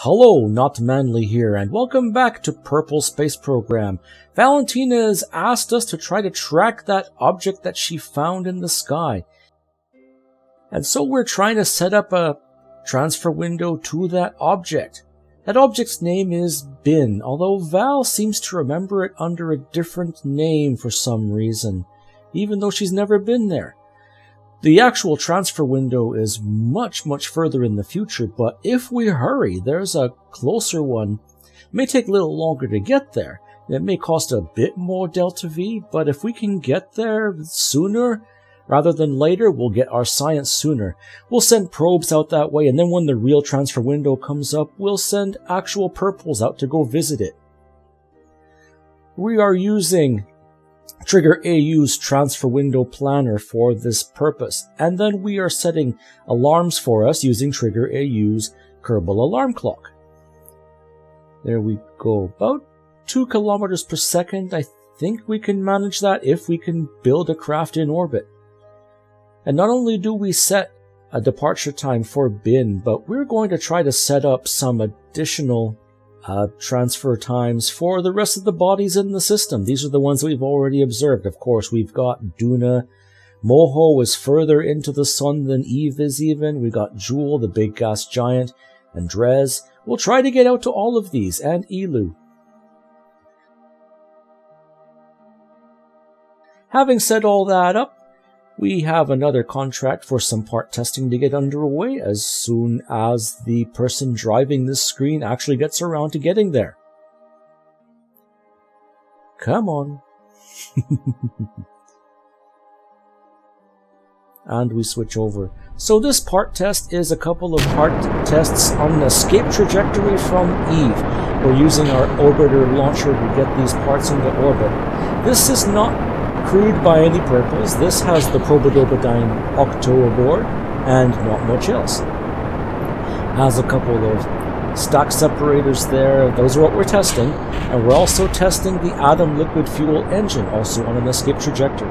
Hello, Not Manly here, and welcome back to Kerbal Space Program. Valentina has asked us to try to track that object that she found in the sky. And so we're trying to set up a transfer window to that object. That object's name is Bin, although Val seems to remember it under a different name for some reason, even though she's never been there. The actual transfer window is much further in the future, but if we hurry, there's a closer one. It may take a little longer to get there. It may cost a bit more delta V, but if we can get there sooner rather than later, we'll get our science sooner. We'll send probes out that way, and then when the real transfer window comes up, we'll send actual purples out to go visit it. We are using Trigger AU's transfer window planner for this purpose, and then we are setting alarms for us using Trigger AU's Kerbal alarm clock. There we go, about 2 kilometers per second. I think we can manage that if we can build a craft in orbit. And not only do we set a departure time for Bin, but we're going to try to set up some additional transfer times for the rest of the bodies in the system. These are the ones that we've already observed. Of course, we've got Duna. Moho is further into the sun than Eve is even. We've got Jewel, the big gas giant, and Drez. We'll try to get out to all of these, and Elu. Having set all that up, we have another contract for some part testing to get underway as soon as the person driving this screen actually gets around to getting there. Come on. And we switch over. So this part test is a couple of part tests on an escape trajectory from Eve. We're using our orbiter launcher to get these parts into orbit. This is not crewed by any purples. This has the Probodobodyne Octo aboard, and not much else. Has a couple of stack separators there. Those are what we're testing. And we're also testing the Atom liquid fuel engine, also on an escape trajectory.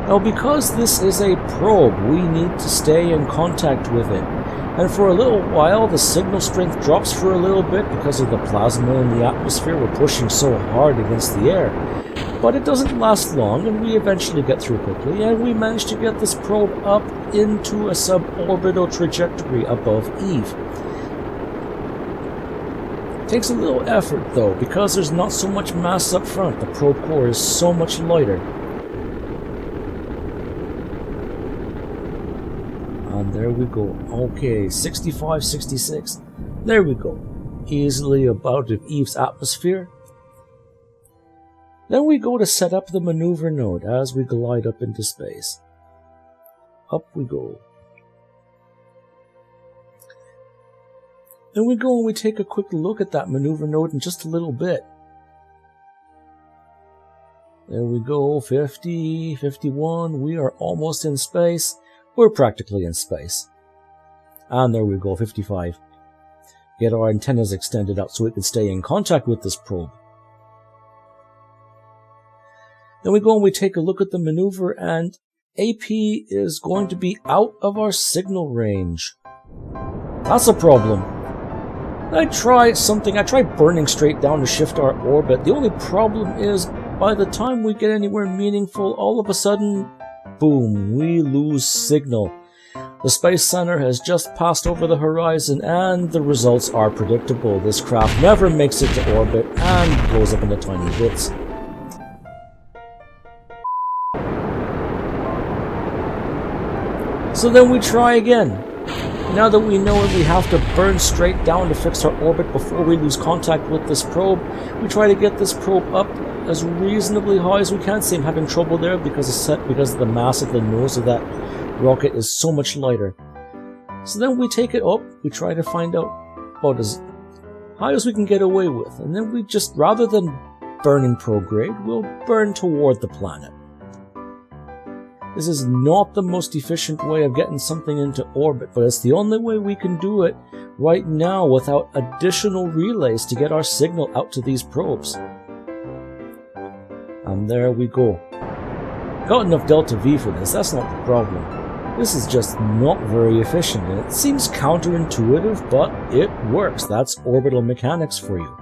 Now, because this is a probe, we need to stay in contact with it. And for a little while, the signal strength drops for a little bit because of the plasma in the atmosphere. We're pushing so hard against the air. But it doesn't last long, and we eventually get through quickly, and we manage to get this probe up into a suborbital trajectory above Eve. It takes a little effort, though, because there's not so much mass up front. The probe core is so much lighter. And there we go. Okay, 65, 66. There we go. Easily out of Eve's atmosphere. Then we go to set up the maneuver node as we glide up into space. Up we go. Then we go and we take a quick look at that maneuver node in just a little bit. There we go, 50, 51, we are almost in space. We're practically in space. And there we go, 55. Get our antennas extended out so we can stay in contact with this probe. Then we go and we take a look at the maneuver, and AP is going to be out of our signal range. That's a problem. I tried burning straight down to shift our orbit. The only problem is, by the time we get anywhere meaningful, all of a sudden, boom, we lose signal. The Space Center has just passed over the horizon, and the results are predictable. This craft never makes it to orbit and blows up into tiny bits. So then we try again. Now that we know it, we have to burn straight down to fix our orbit before we lose contact with this probe. We try to get this probe up as reasonably high as we can. See, I'm having trouble there because the mass of the nose of that rocket is so much lighter. So then we take it up, we try to find out about as high as we can get away with. And then we just, rather than burning prograde, we'll burn toward the planet. This is not the most efficient way of getting something into orbit, but it's the only way we can do it right now without additional relays to get our signal out to these probes. And there we go. Got enough delta V for this, that's not the problem. This is just not very efficient. It seems counterintuitive, but it works. That's orbital mechanics for you.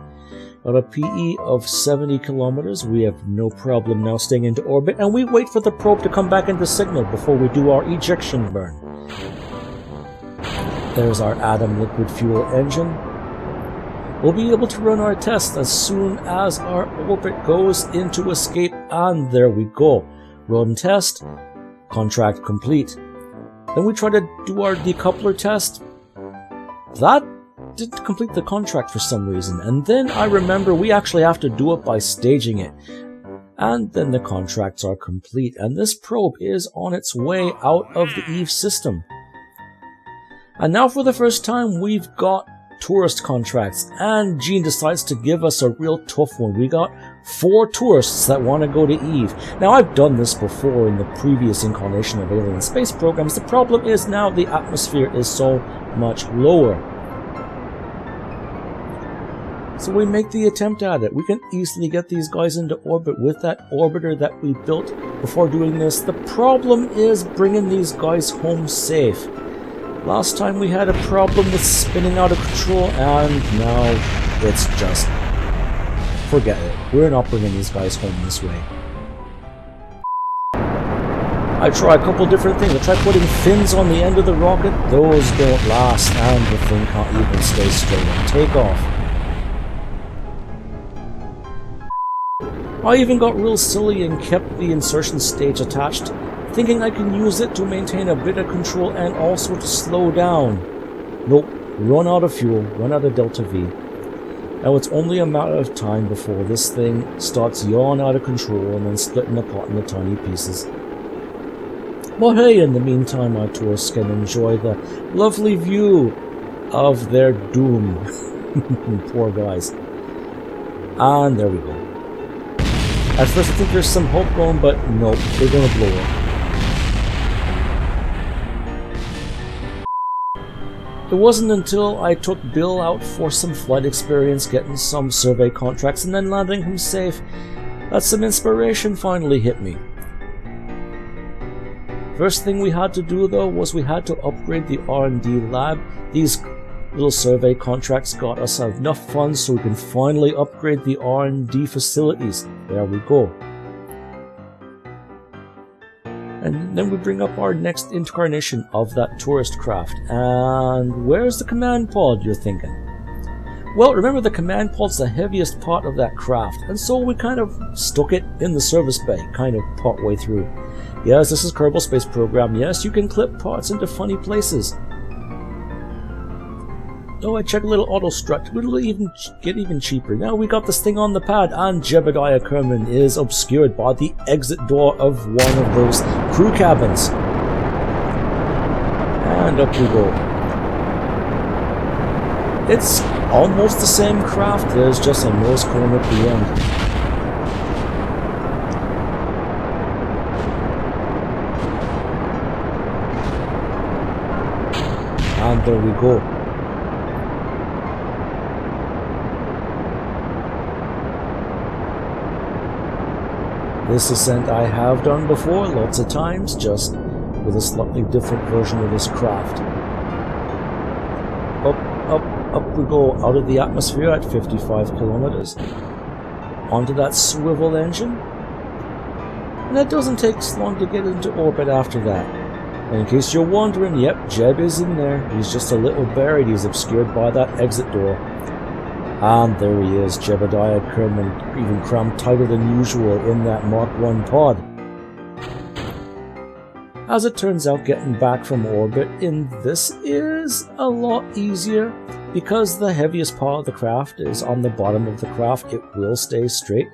Got a PE of 70 kilometers. We have no problem now staying into orbit, and we wait for the probe to come back into signal before we do our ejection burn. There's our atom liquid fuel engine. We'll be able to run our test as soon as our orbit goes into escape, and there we go. Run test, contract complete. Then we try to do our decoupler test. That didn't complete the contract for some reason, and then I remember we actually have to do it by staging it. And then the contracts are complete, and this probe is on its way out of the Eve system. And now for the first time we've got tourist contracts, and Gene decides to give us a real tough one. We got 4 tourists that want to go to Eve. Now I've done this before in the previous incarnation of alien space programs. The problem is now the atmosphere is so much lower. So we make the attempt at it. We can easily get these guys into orbit with that orbiter that we built before doing this. The problem is bringing these guys home safe. Last time we had a problem with spinning out of control, and now it's just... forget it. We're not bringing these guys home this way. I try a couple different things. I try putting fins on the end of the rocket. Those don't last, and the thing can't even stay straight on takeoff. I even got real silly and kept the insertion stage attached, thinking I can use it to maintain a bit of control and also to slow down. Nope, run out of fuel, run out of Delta V. Now it's only a matter of time before this thing starts yawing out of control and then splitting apart into tiny pieces. But hey, in the meantime our tourists can enjoy the lovely view of their doom. Poor guys. And there we go. At first I think there's some hope going, but nope, they're gonna blow up. It wasn't until I took Bill out for some flight experience, getting some survey contracts, and then landing him safe, that some inspiration finally hit me. First thing we had to do though was we had to upgrade the R&D lab. These little survey contracts got us enough funds so we can finally upgrade the R&D facilities. There we go. And then we bring up our next incarnation of that tourist craft. And where's the command pod, you're thinking? Well, remember the command pod's the heaviest part of that craft, and so we kind of stuck it in the service bay, kind of part way through. Yes, this is Kerbal Space Program. Yes, you can clip parts into funny places. Oh, I checked a little auto strut. It'll even get even cheaper. Now we got this thing on the pad, and Jebediah Kerman is obscured by the exit door of one of those crew cabins. And up we go. It's almost the same craft, there's just a nose cone at the end. And there we go. This ascent I have done before lots of times, just with a slightly different version of this craft. Up we go out of the atmosphere at 55 kilometers, onto that swivel engine, and it doesn't take long to get into orbit after that. And in case you're wondering, yep, Jeb is in there. He's just a little buried, he's obscured by that exit door. And there he is, Jebediah Kerman, even crammed tighter than usual in that Mark I pod. As it turns out, getting back from orbit in this is a lot easier. Because the heaviest part of the craft is on the bottom of the craft, it will stay straight.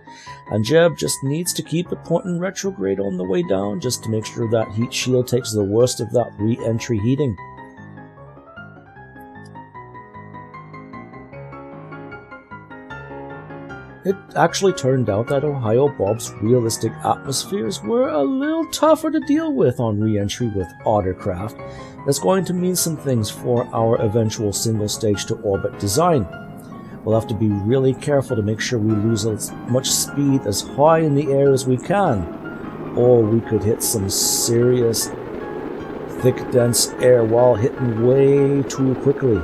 And Jeb just needs to keep it pointing retrograde on the way down, just to make sure that heat shield takes the worst of that re-entry heating. It actually turned out that Ohio Bob's realistic atmospheres were a little tougher to deal with on re-entry with Otter craft. That's going to mean some things for our eventual single stage to orbit design. We'll have to be really careful to make sure we lose as much speed as high in the air as we can, or we could hit some serious thick, dense air while hitting way too quickly.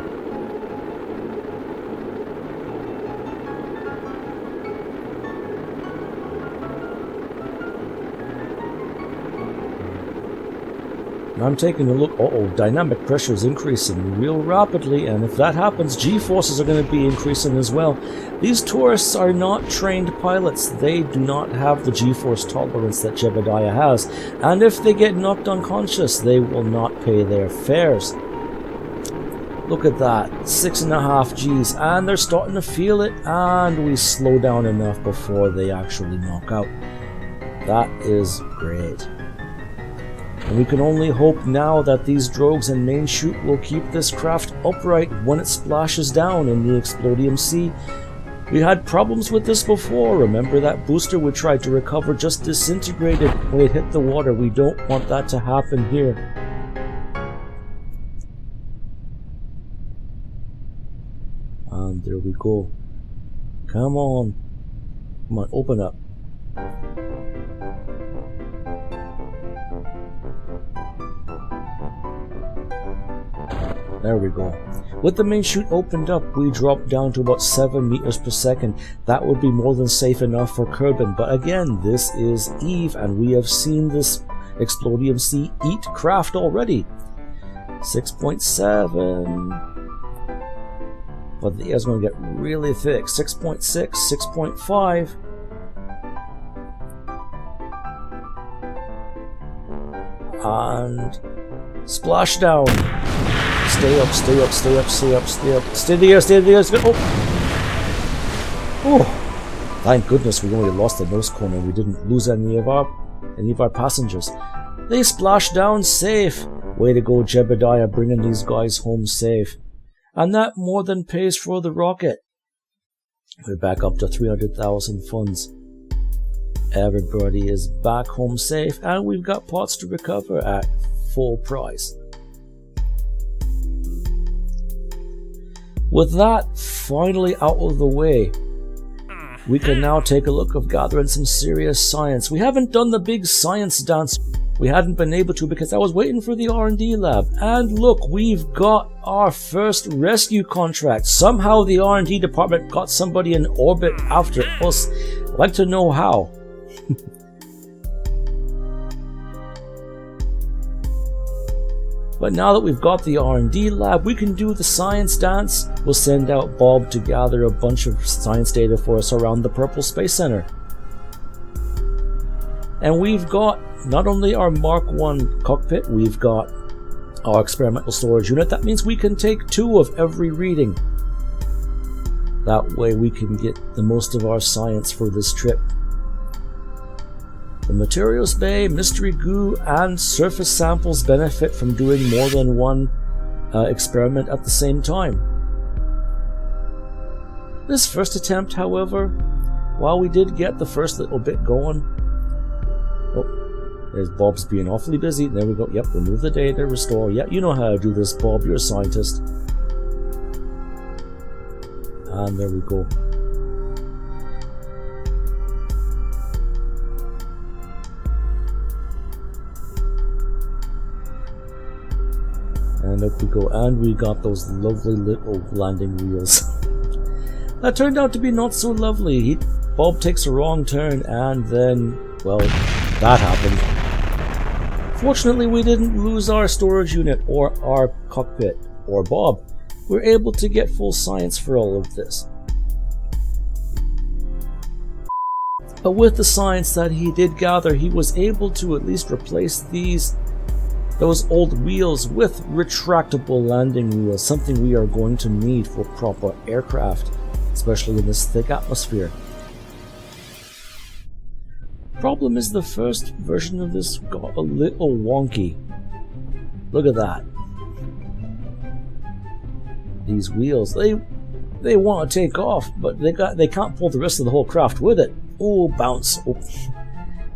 I'm taking a look. Uh-oh, dynamic pressure is increasing real rapidly, and if that happens, G-forces are going to be increasing as well. These tourists are not trained pilots. They do not have the G-force tolerance that Jebediah has, and if they get knocked unconscious, they will not pay their fares. Look at that, 6.5 Gs, and they're starting to feel it, and we slow down enough before they actually knock out. That is great. And we can only hope now that these drogues and main chute will keep this craft upright when it splashes down in the Explodium Sea. We had problems with this before. Remember that booster we tried to recover just disintegrated when it hit the water. We don't want that to happen here. And there we go. Come on. Come on, open up. There we go. With the main chute opened up, we dropped down to about 7 meters per second. That would be more than safe enough for Kerbal, but again, this is Eve, and we have seen this Explodium Sea eat craft already. 6.7. But the air's going to get really thick. 6.6, 6.5. And splashdown. Stay up, stay up, stay up, stay up, stay up. Stay there, stay there. Oh. Oh. Thank goodness we only lost the nose cone and we didn't lose any of our passengers. They splashed down safe. Way to go, Jebediah, bringing these guys home safe. And that more than pays for the rocket. We're back up to 300,000 funds. Everybody is back home safe, and we've got parts to recover at full price. With that finally out of the way, we can now take a look of gathering some serious science. We haven't done the big science dance. We hadn't been able to because I was waiting for the R&D lab. And look, we've got our first rescue contract. Somehow the R&D department got somebody in orbit after us. I'd like to know how. But now that we've got the R&D lab, we can do the science dance. We'll send out Bob to gather a bunch of science data for us around the Kerbal Space Center. And we've got not only our Mark 1 cockpit, we've got our experimental storage unit. That means we can take 2 of every reading. That way we can get the most of our science for this trip. The materials bay, mystery goo, and surface samples benefit from doing more than one experiment at the same time. This first attempt, however, while we did get the first little bit going... Oh, there's Bob's being awfully busy. There we go. Yep, remove the data, restore. Yeah, you know how to do this, Bob. You're a scientist. And there we go. And up we go, and we got those lovely little landing wheels. That turned out to be not so lovely. Bob takes a wrong turn, and then, well, that happened. Fortunately, we didn't lose our storage unit, or our cockpit, or Bob. We're able to get full science for all of this. But with the science that he did gather, he was able to at least replace those old wheels with retractable landing wheels, something we are going to need for proper aircraft, especially in this thick atmosphere. Problem is, the first version of this got a little wonky. Look at that. These wheels, they want to take off, but they can't pull the rest of the whole craft with it. Oh, bounce. Oh.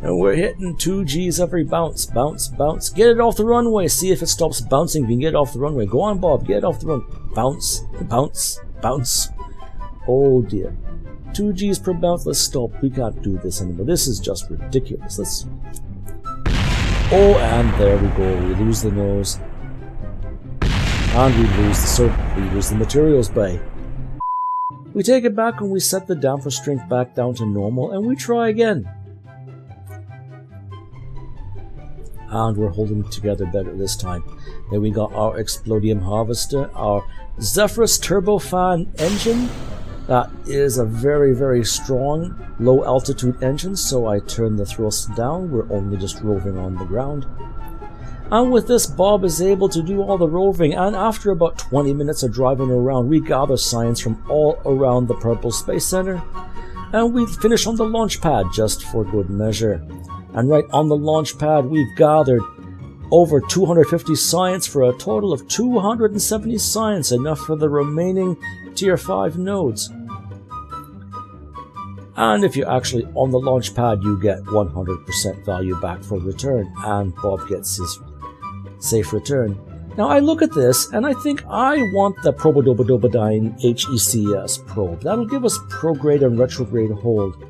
And we're hitting 2 Gs every bounce, bounce, bounce. Get it off the runway. See if it stops bouncing. If you can get it off the runway. Go on, Bob. Get it off the runway. Bounce, bounce, bounce. Oh dear. 2 Gs per bounce. Let's stop. We can't do this anymore. This is just ridiculous. Oh, and there we go. We lose the nose. And we lose the materials bay. We take it back and we set the damper strength back down to normal and we try again. And we're holding it together better this time. Then we got our Explodium Harvester, our Zephyrus Turbofan engine. That is a very, very strong low altitude engine, so I turn the thrusts down. We're only just roving on the ground. And with this, Bob is able to do all the roving, and after about 20 minutes of driving around, we gather science from all around the Purple Space Center, and we finish on the launch pad just for good measure. And right on the launch pad, we've gathered over 250 science for a total of 270 science, enough for the remaining Tier 5 nodes. And if you're actually on the launch pad, you get 100% value back for return, and Bob gets his safe return. Now I look at this and I think I want the Probodobodobodine HECS probe. That'll give us prograde and retrograde hold.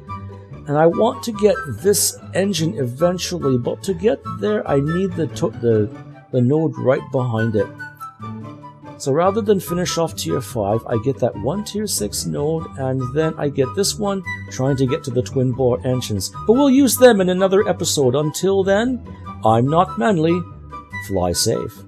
And I want to get this engine eventually, but to get there I need the node right behind it. So rather than finish off Tier 5, I get that one Tier 6 node, and then I get this one trying to get to the twin bore engines. But we'll use them in another episode. Until then, I'm not Manly. Fly safe.